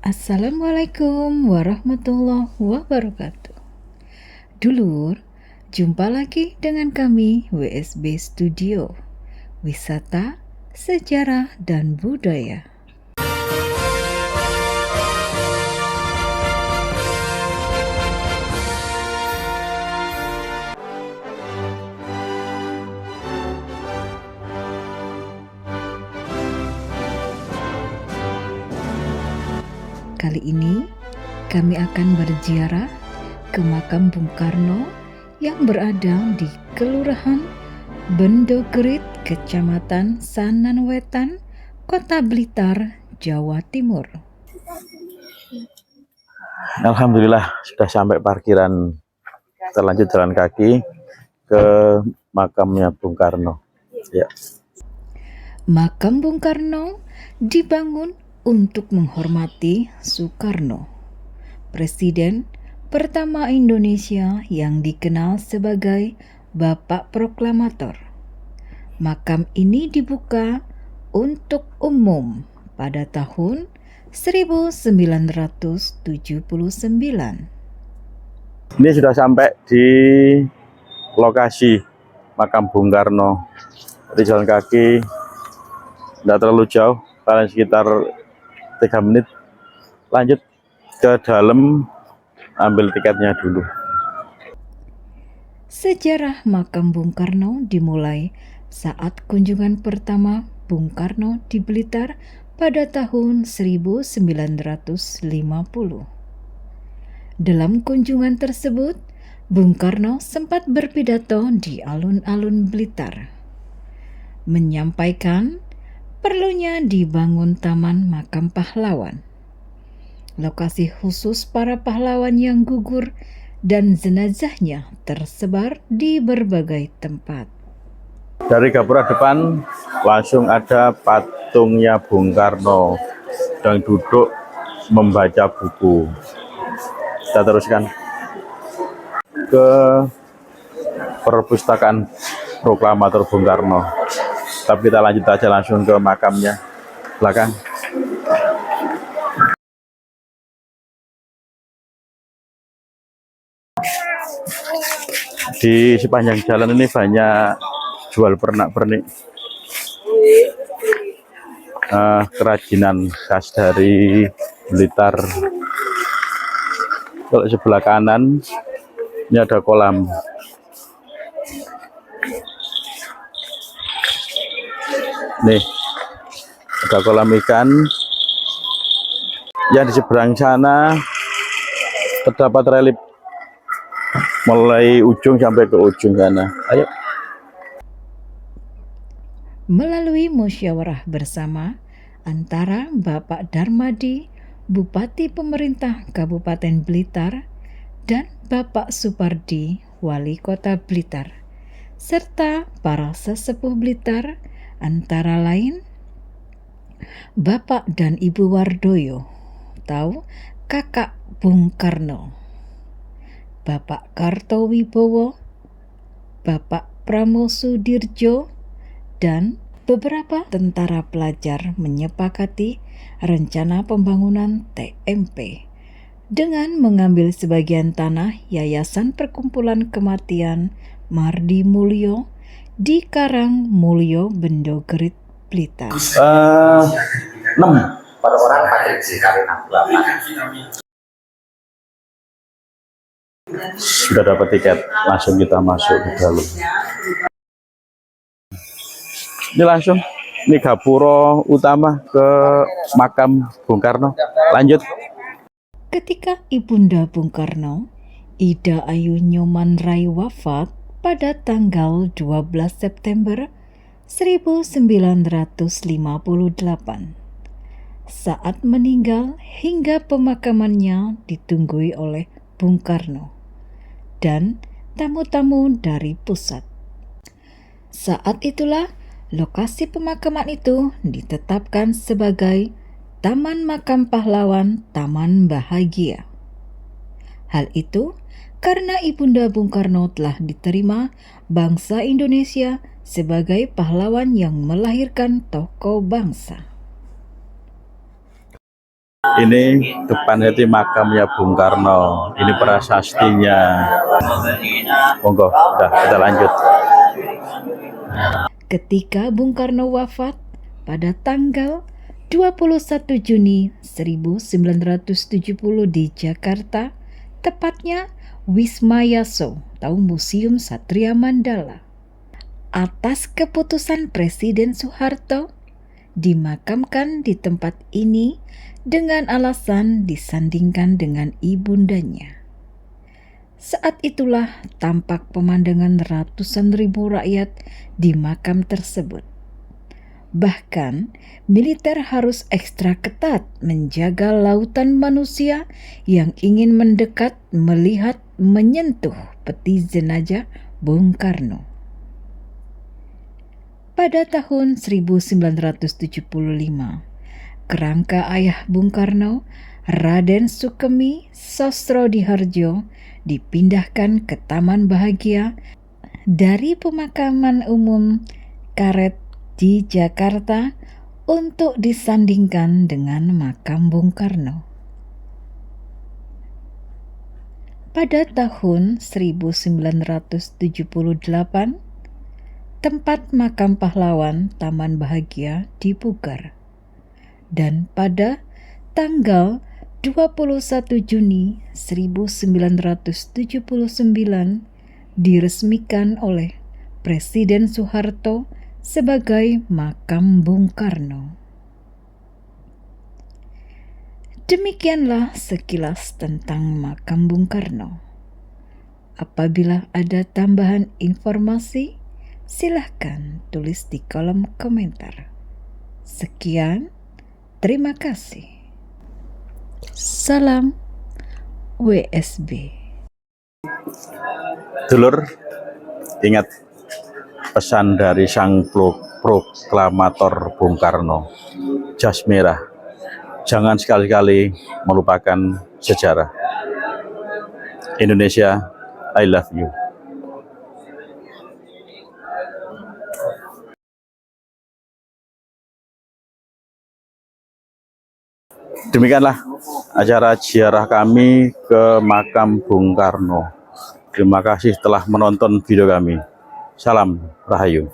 Assalamualaikum warahmatullahi wabarakatuh. Dulur, jumpa lagi dengan kami WSB Studio, Wisata, Sejarah, dan Budaya. Kali ini kami akan berziarah ke makam Bung Karno yang berada di Kelurahan Bendogerit, Kecamatan Sananwetan, Kota Blitar, Jawa Timur. Alhamdulillah sudah sampai parkiran, terlanjut jalan kaki ke makamnya Bung Karno. Ya. Makam Bung Karno dibangun untuk menghormati Soekarno, Presiden pertama Indonesia yang dikenal sebagai Bapak Proklamator. Makam ini dibuka untuk umum pada tahun 1979. Ini sudah sampai di lokasi makam Bung Karno. Di jalan kaki, tidak terlalu jauh, paling sekitar 3 menit. Lanjut ke dalam, ambil tiketnya dulu. Sejarah makam Bung Karno dimulai saat kunjungan pertama Bung Karno di Blitar pada tahun 1950. Dalam kunjungan tersebut, Bung Karno sempat berpidato di alun-alun Blitar, menyampaikan perlunya dibangun Taman Makam Pahlawan, lokasi khusus para pahlawan yang gugur dan jenazahnya tersebar di berbagai tempat. Dari gapura depan langsung ada patungnya Bung Karno sedang duduk membaca buku. Kita teruskan ke perpustakaan Proklamator Bung Karno. Tapi kita lanjut aja langsung ke makamnya belakang. Di sepanjang jalan ini banyak jual pernak-pernik kerajinan khas dari Blitar. Kalau sebelah kanan ini ada kolam. Nih, ada kolam ikan. Yang di seberang sana terdapat relief mulai ujung sampai ke ujung sana. Ayo. Melalui musyawarah bersama antara Bapak Darmadi, Bupati Pemerintah Kabupaten Blitar, dan Bapak Supardi, Wali Kota Blitar, serta para sesepuh Blitar, antara lain Bapak dan Ibu Wardoyo, atau Kakak Bung Karno, Bapak Kartowibowo, Bapak Pramosudirjo, dan beberapa tentara pelajar menyepakati rencana pembangunan TMP dengan mengambil sebagian tanah Yayasan Perkumpulan Kematian Mardi Mulyo di Karang Mulyo, Bendogerit, Blitar. 6 per orang pakai sekali 68. sudah dapat tiket, langsung kita masuk ke dalam. Ini langsung, ini gapura utama ke makam Bung Karno. Lanjut. Ketika Ibunda Bung Karno, Ida Ayu Nyoman-Rai wafat pada tanggal 12 September 1958. Saat meninggal hingga pemakamannya ditunggui oleh Bung Karno dan tamu-tamu dari pusat. Saat itulah lokasi pemakaman itu ditetapkan sebagai Taman Makam Pahlawan Taman Bahagia. Hal itu karena Ibunda Bung Karno telah diterima bangsa Indonesia sebagai pahlawan yang melahirkan tokoh bangsa. Ini depannya itu makamnya Bung Karno. Ini prasastinya. Monggo, udah kita lanjut. Ketika Bung Karno wafat pada tanggal 21 Juni 1970 di Jakarta, tepatnya Wisma Yaso atau Museum Satria Mandala. Atas keputusan Presiden Soeharto, dimakamkan di tempat ini dengan alasan disandingkan dengan ibundanya. Saat itulah tampak pemandangan ratusan ribu rakyat di makam tersebut. Bahkan, militer harus ekstra ketat menjaga lautan manusia yang ingin mendekat, melihat, menyentuh peti jenazah Bung Karno. Pada tahun 1975, kerangka ayah Bung Karno, Raden Sukemi Sostrodihardjo, dipindahkan ke Taman Bahagia dari pemakaman umum Karet di Jakarta untuk disandingkan dengan makam Bung Karno. Pada tahun 1978, tempat makam pahlawan Taman Bahagia dipugar. Dan pada tanggal 21 Juni 1979 diresmikan oleh Presiden Soeharto sebagai makam Bung Karno. Demikianlah sekilas tentang makam Bung Karno. Apabila ada tambahan informasi, silahkan tulis di kolom komentar. Sekian, terima kasih. Salam WSB. Dulur, ingat pesan dari sang proklamator Bung Karno, jas merah. Jangan sekali-kali melupakan sejarah. Indonesia, I love you. Demikianlah acara ziarah kami ke makam Bung Karno. Terima kasih telah menonton video kami. Salam Rahayu.